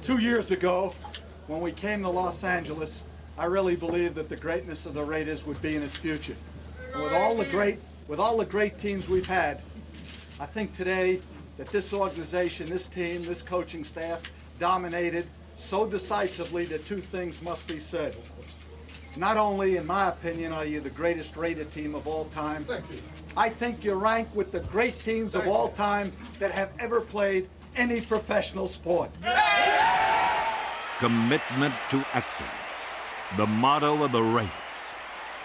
2 years ago, when we came to Los Angeles, I really believed that the greatness of the Raiders would be in its future. And with all the great teams we've had, I think today that this organization, this team, this coaching staff dominated so decisively that two things must be said. Not only, in my opinion, are you the greatest Raider team of all time, I think you rank with the great teams of all time that have ever played any professional sport. Commitment to excellence, the motto of the Raiders.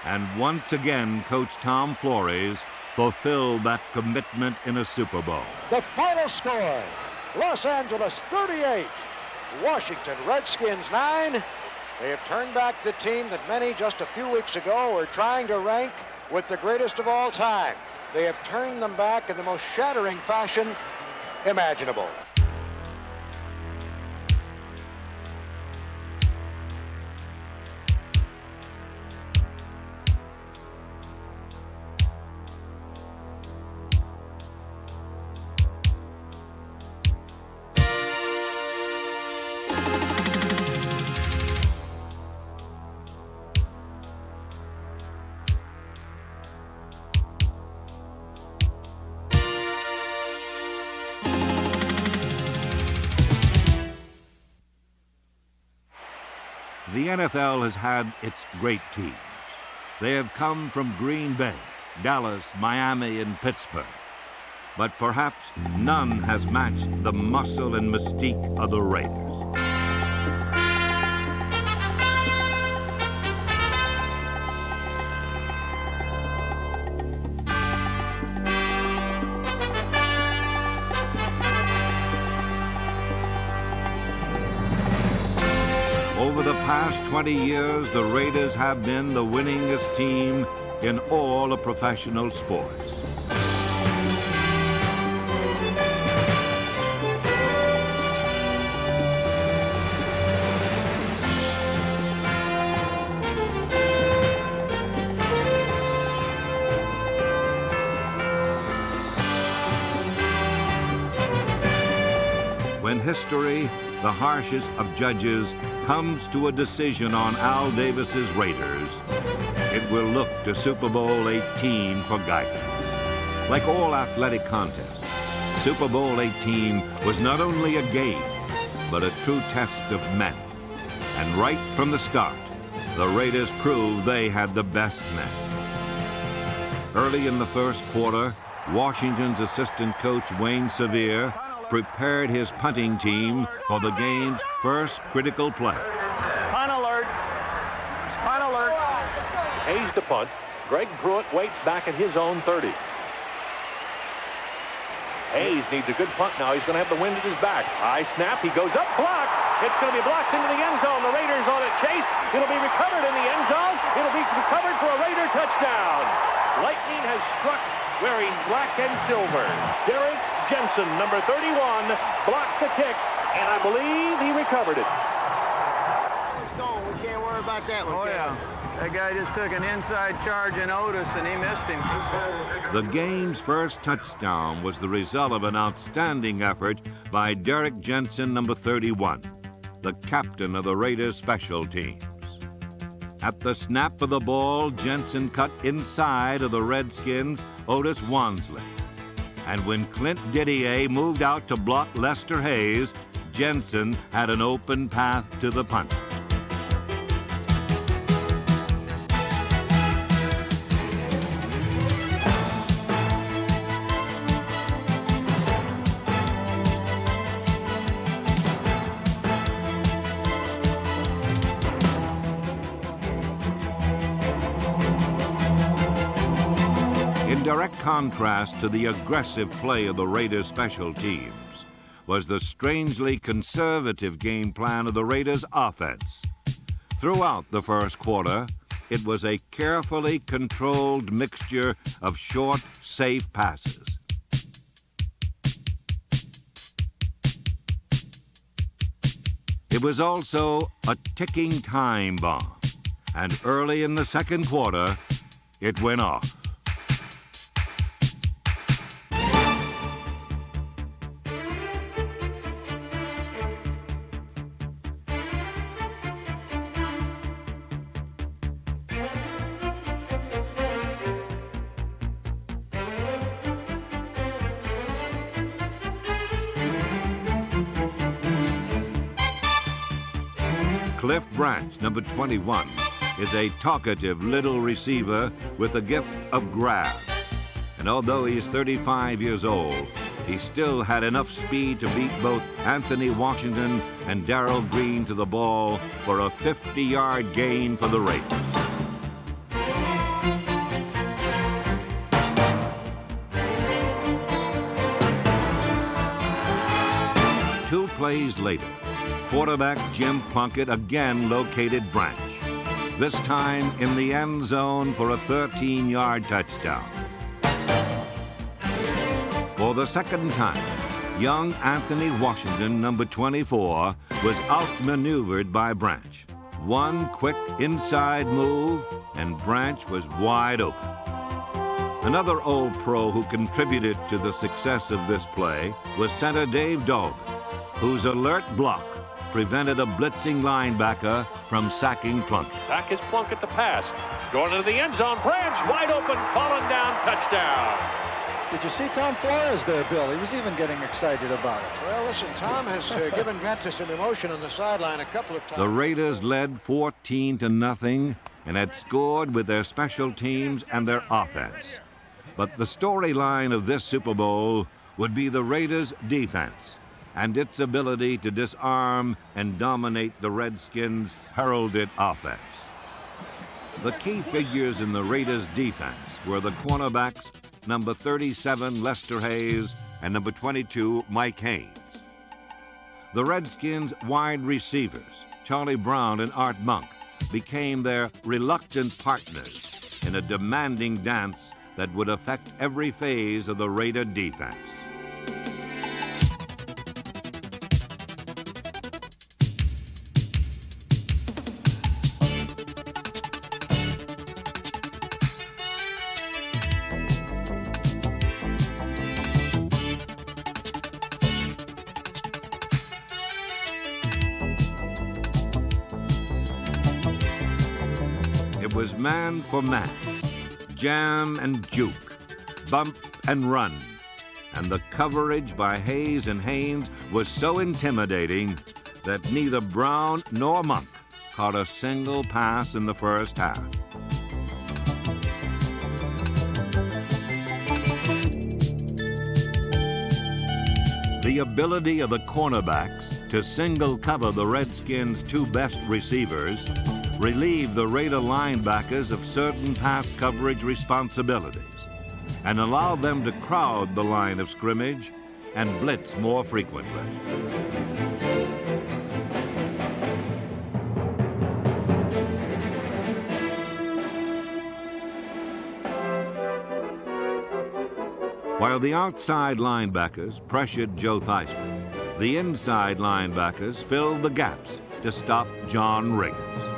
And once again, Coach Tom Flores fulfilled that commitment in a Super Bowl. The final score, Los Angeles 38, Washington Redskins 9. They have turned back the team that many just a few weeks ago were trying to rank with the greatest of all time. They have turned them back in the most shattering fashion imaginable. The NFL has had its great teams. They have come from Green Bay, Dallas, Miami, and Pittsburgh. But perhaps none has matched the muscle and mystique of the Raiders. Over the past 20 years, the Raiders have been the winningest team in all of professional sports. When history, the harshest of judges, comes to a decision on Al Davis's Raiders, it will look to Super Bowl 18 for guidance. Like all athletic contests, Super Bowl 18 was not only a game, but a true test of men. And right from the start, the Raiders proved they had the best men. Early in the first quarter, Washington's assistant coach Wayne Sevier prepared his punting team for the game's first critical play. Punt alert. Punt alert. Hayes to punt. Greg Pruitt waits back at his own 30. Hayes needs a good punt now. He's going to have the wind at his back. High snap. He goes up, blocked. It's going to be blocked into the end zone. The Raiders on a chase. It'll be recovered in the end zone. It'll be recovered for a Raider touchdown. Lightning has struck wearing black and silver. Derek Jensen, number 31, blocked the kick, and I believe he recovered it. It's gone. We can't worry about that one. Oh, yeah. That guy just took an inside charge in Otis, and he missed him. The game's first touchdown was the result of an outstanding effort by Derek Jensen, number 31, the captain of the Raiders special teams. At the snap of the ball, Jensen cut inside of the Redskins' Otis Wansley. And when Clint Didier moved out to block Lester Hayes, Jensen had an open path to the punt. In direct contrast to the aggressive play of the Raiders' special teams was the strangely conservative game plan of the Raiders' offense. Throughout the first quarter, it was a carefully controlled mixture of short, safe passes. It was also a ticking time bomb, and early in the second quarter, it went off. Cliff Branch, number 21, is a talkative little receiver with a gift of grab. And although he's 35 years old, he still had enough speed to beat both Anthony Washington and Darrell Green to the ball for a 50-yard gain for the Raiders. Two plays later, quarterback Jim Plunkett again located Branch, this time in the end zone for a 13-yard touchdown. For the second time, young Anthony Washington, number 24, was outmaneuvered by Branch. One quick inside move, and Branch was wide open. Another old pro who contributed to the success of this play was center Dave Dolman, whose alert block prevented a blitzing linebacker from sacking Plunkett. Back is Plunkett to pass. Going into the end zone. Branch wide open, falling down, touchdown. Did you see Tom Flores there, Bill? He was even getting excited about it. Well, listen, Tom has given vent to some emotion on the sideline a couple of times. The Raiders led 14-0 and had scored with their special teams and their offense. But the storyline of this Super Bowl would be the Raiders' defense and its ability to disarm and dominate the Redskins' heralded offense. The key figures in the Raiders' defense were the cornerbacks number 37, Lester Hayes, and number 22, Mike Haynes. The Redskins' wide receivers, Charlie Brown and Art Monk, became their reluctant partners in a demanding dance that would affect every phase of the Raider defense. It was man for man, jam and juke, bump and run, and the coverage by Hayes and Haynes was so intimidating that neither Brown nor Monk caught a single pass in the first half. The ability of the cornerbacks to single cover the Redskins' two best receivers relieved the Raider linebackers of certain pass coverage responsibilities and allowed them to crowd the line of scrimmage and blitz more frequently. While the outside linebackers pressured Joe Theismann, the inside linebackers filled the gaps to stop John Riggins.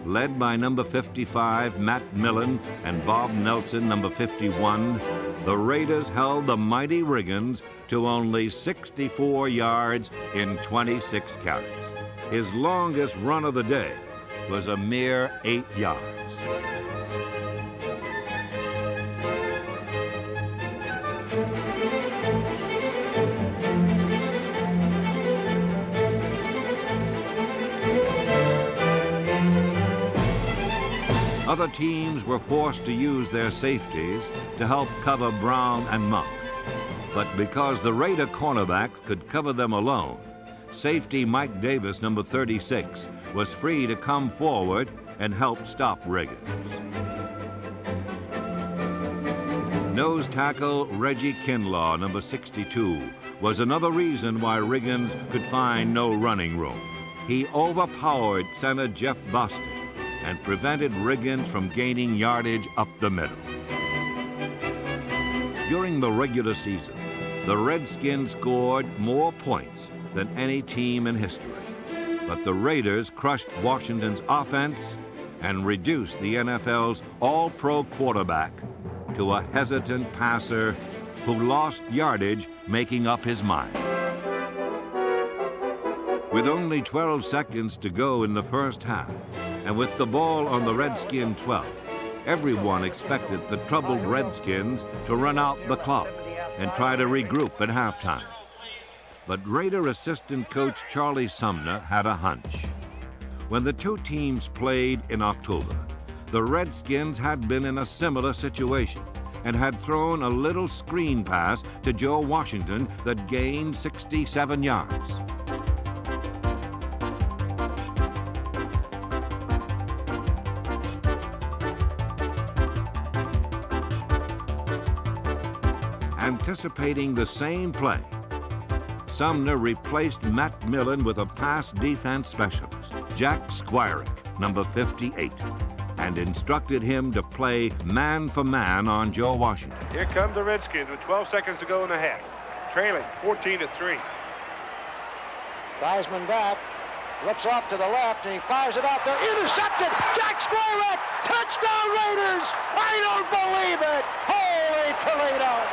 Led by number 55, Matt Millen, and Bob Nelson, number 51, the Raiders held the mighty Riggins to only 64 yards in 26 carries. His longest run of the day was a mere 8 yards. Other teams were forced to use their safeties to help cover Brown and Monk. But because the Raider cornerbacks could cover them alone, safety Mike Davis, number 36, was free to come forward and help stop Riggins. Nose tackle Reggie Kinlaw, number 62, was another reason why Riggins could find no running room. He overpowered center Jeff Bostic and prevented Riggins from gaining yardage up the middle. During the regular season, the Redskins scored more points than any team in history. But the Raiders crushed Washington's offense and reduced the NFL's all-pro quarterback to a hesitant passer who lost yardage making up his mind. With only 12 seconds to go in the first half, and with the ball on the Redskin 12, Everyone expected the troubled Redskins to run out the clock and try to regroup at halftime. But Raider assistant coach Charlie Sumner had a hunch. When the two teams played in October, the Redskins had been in a similar situation and had thrown a little screen pass to Joe Washington that gained 67 yards. Anticipating the same play, Sumner replaced Matt Millen with a pass defense specialist, Jack Squirick, number 58, and instructed him to play man for man on Joe Washington. Here come the Redskins with 12 seconds to go in the half. Trailing 14-3. Theismann back, looks off to the left, and he fires it out there. Intercepted! Jack Squirick! Touchdown Raiders! I don't believe it! Holy Toledo!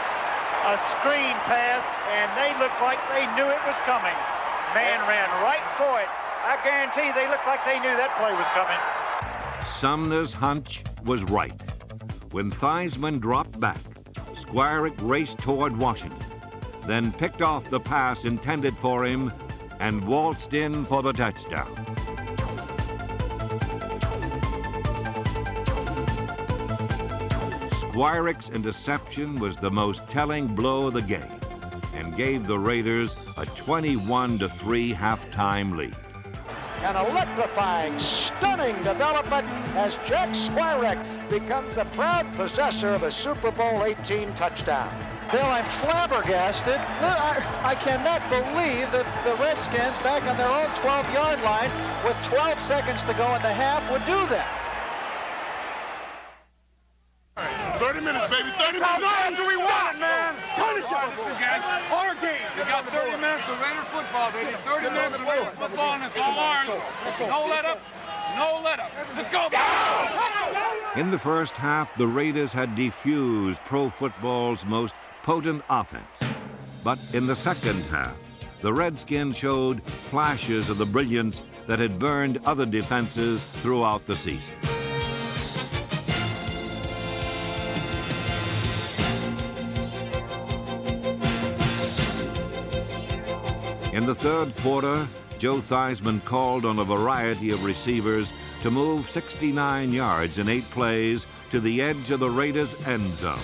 A screen pass, and they looked like they knew it was coming. Man ran right for it. I guarantee they looked like they knew that play was coming. Sumner's hunch was right. When Theismann dropped back, Squirick raced toward Washington, then picked off the pass intended for him and waltzed in for the touchdown. Squirick's interception was the most telling blow of the game and gave the Raiders a 21-3 halftime lead. An electrifying, stunning development as Jack Squirick becomes the proud possessor of a Super Bowl 18 touchdown. Bill, I'm flabbergasted. I cannot believe that the Redskins, back on their own 12-yard line, with 12 seconds to go in the half, would do that. 30 minutes, baby. 30 minutes. How long do we want it, man? Finish it, guys. Our game. You got 30 minutes of Raider football, baby. 30 minutes of Raider football, and it's all ours. No let up. No let up. Let's go. In the first half, the Raiders had defused pro football's most potent offense. But in the second half, the Redskins showed flashes of the brilliance that had burned other defenses throughout the season. In the third quarter, Joe Theismann called on a variety of receivers to move 69 yards in 8 plays to the edge of the Raiders' end zone.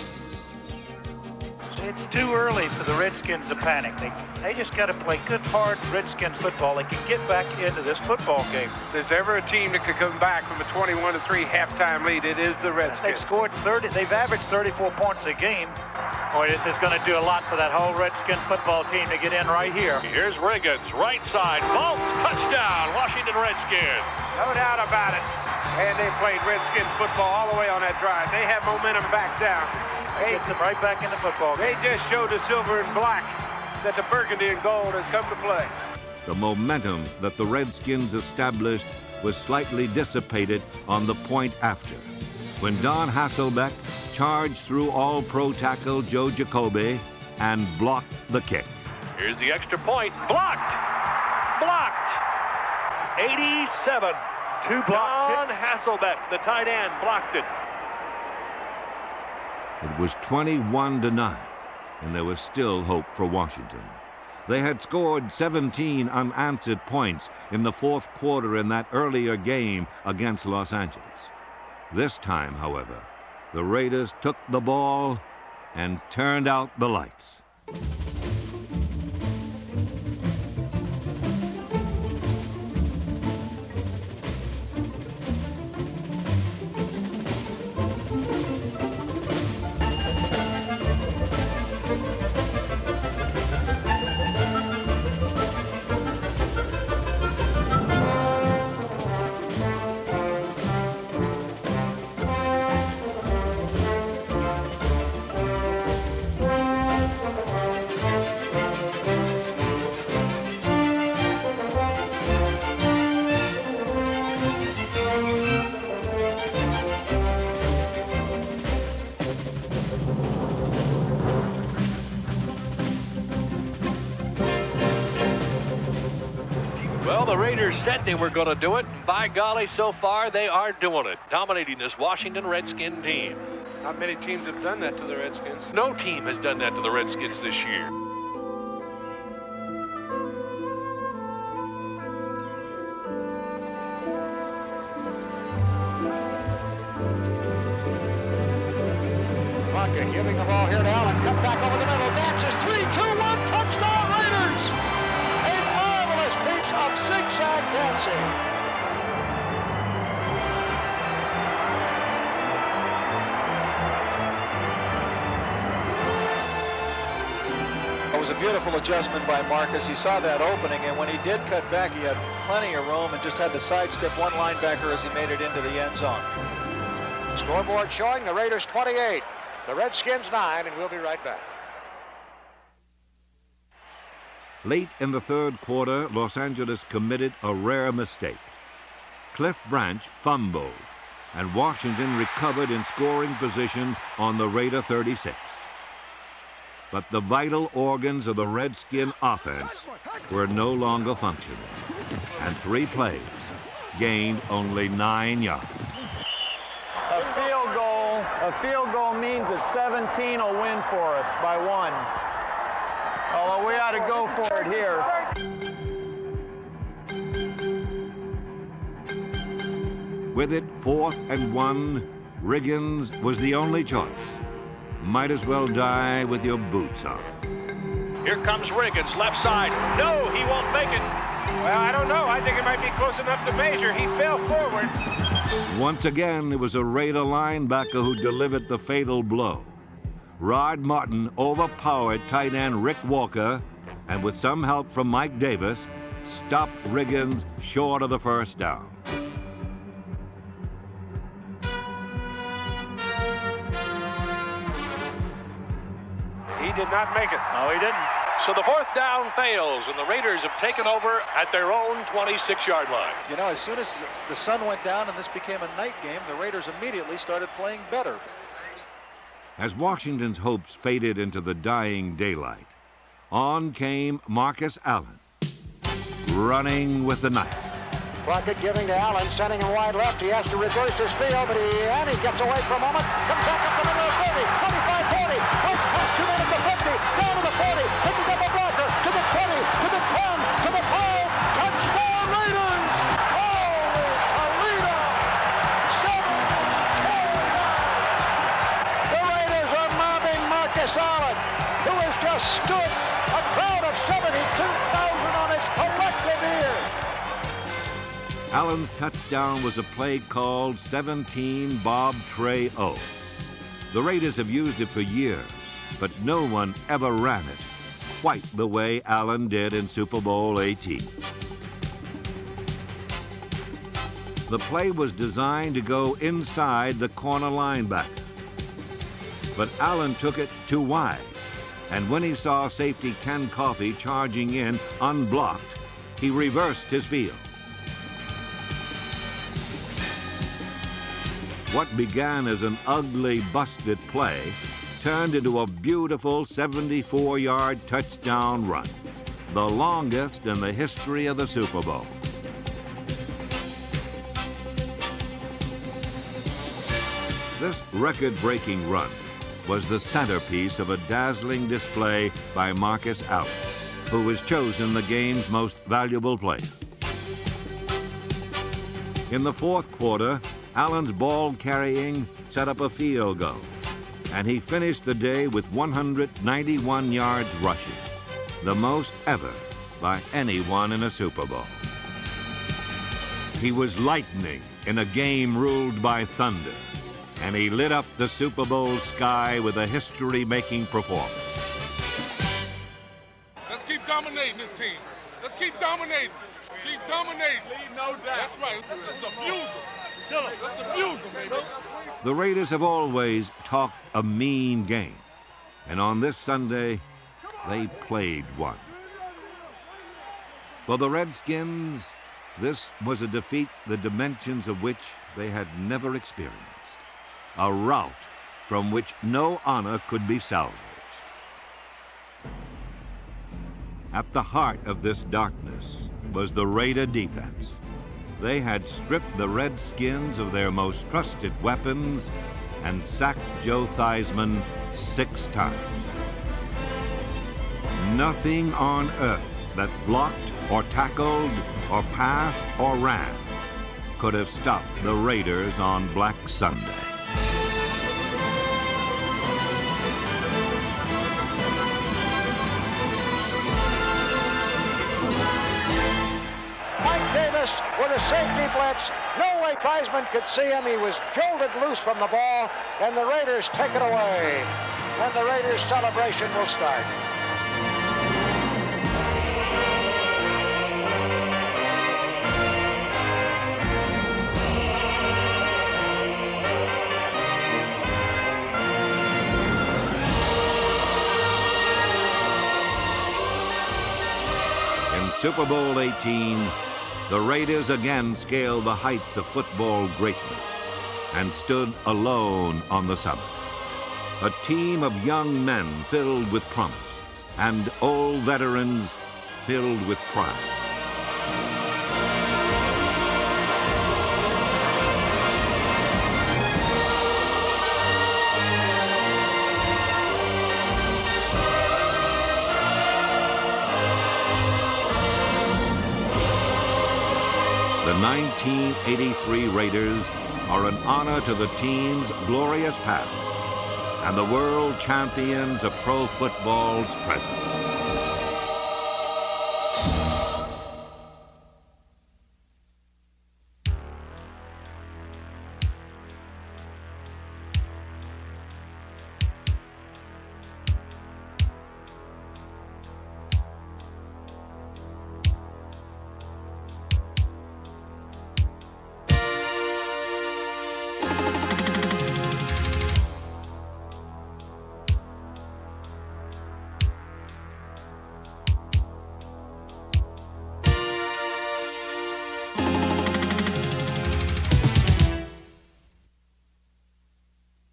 It's too early for the Redskins to panic. They just got to play good, hard Redskins football. They can get back into this football game. If there's ever a team that could come back from a 21-3 halftime lead, it is the Redskins. They've scored 30. They've averaged 34 points a game. Boy, this is going to do a lot for that whole Redskins football team to get in right here. Here's Riggins, right side, vaults, touchdown, Washington Redskins. No doubt about it. And they played Redskins football all the way on that drive. They have momentum back down. They gets them right back in the football game. They just showed the silver and black that the burgundy and gold has come to play. The momentum that the Redskins established was slightly dissipated on the point after, when Don Hasselbeck charged through all-pro tackle Joe Jacoby and blocked the kick. Here's the extra point. Blocked! Blocked! 87. Two blocked. Don Hasselbeck, the tight end, blocked it. It was 21-9, and there was still hope for Washington. They had scored 17 unanswered points in the fourth quarter in that earlier game against Los Angeles. This time, however, the Raiders took the ball and turned out the lights. the Raiders said they were going to do it. By golly, so far they are doing it, dominating this Washington Redskin team. Not many teams have done that to the Redskins. No team has done that to the Redskins this year. Crockett giving the ball here to Allen. Cut back over the middle. Dances 3-2-1. Touchdown Raiders. A marvelous piece of zigzag dancing. It was a beautiful adjustment by Marcus. He saw that opening, and when he did cut back, he had plenty of room and just had to sidestep one linebacker as he made it into the end zone. Scoreboard showing the Raiders 28, the Redskins 9, and we'll be right back. Late in the third quarter, Los Angeles committed a rare mistake. Cliff Branch fumbled, and Washington recovered in scoring position on the Raider 36. But the vital organs of the Redskin offense were no longer functioning, and 3 plays gained only 9 yards. A field goal means that 17 will win for us by 1. Although we ought to go for it here. With it 4th and 1, Riggins was the only choice. Might as well die with your boots on. Here comes Riggins, left side. No, he won't make it. Well, I don't know. I think it might be close enough to measure. He fell forward. Once again, it was a Raider linebacker who delivered the fatal blow. Rod Martin overpowered tight end Rick Walker, and with some help from Mike Davis, stopped Riggins short of the first down. He did not make it. No, he didn't. So the 4th down fails, and the Raiders have taken over at their own 26-yard line. You know, as soon as the sun went down and this became a night game, the Raiders immediately started playing better. As Washington's hopes faded into the dying daylight, on came Marcus Allen, running with the knife. Crockett giving to Allen, sending him wide left. He has to reverse his field, but he gets away for a moment. Comes back up the middle of 30, 25, 40. Breaks past 2 men at the 50, down to the 40, picking up a blocker, to the 20, to the 10, to the 5. Touchdown Raiders! Holy Toledo! 7-10. The Raiders are mobbing Marcus Allen, who has just stood a crowd of 72,000 on his collective ear. Allen's touchdown was a play called 17 Bob Trey O. The Raiders have used it for years, but no one ever ran it quite the way Allen did in Super Bowl XVIII. The play was designed to go inside the corner linebacker, but Allen took it too wide, and when he saw safety Ken Coffey charging in unblocked, he reversed his field. What began as an ugly, busted play turned into a beautiful 74-yard touchdown run, the longest in the history of the Super Bowl. This record-breaking run was the centerpiece of a dazzling display by Marcus Allen, who was chosen the game's most valuable player. In the 4th quarter, Allen's ball carrying set up a field goal, and he finished the day with 191 yards rushing, the most ever by anyone in a Super Bowl. He was lightning in a game ruled by thunder, and he lit up the Super Bowl sky with a history-making performance. Let's keep dominating this team. Let's keep dominating. Keep dominating. No doubt. That's right. Let's just abuse them. Let's abuse them, baby. The Raiders have always talked a mean game, and on this Sunday, they played one. For the Redskins, this was a defeat the dimensions of which they had never experienced, a rout from which no honor could be salvaged. At the heart of this darkness was the Raider defense. They had stripped the Redskins of their most trusted weapons and sacked Joe Theismann 6 times. Nothing on earth that blocked or tackled or passed or ran could have stopped the Raiders on Black Sunday. Mike Davis with a safety blitz. No way Theismann could see him. He was jolted loose from the ball, and the Raiders take it away. And the Raiders celebration will start. In Super Bowl 18, the Raiders again scaled the heights of football greatness and stood alone on the summit. A team of young men filled with promise and old veterans filled with pride. The 1983 Raiders are an honor to the team's glorious past and the world champions of pro football's present.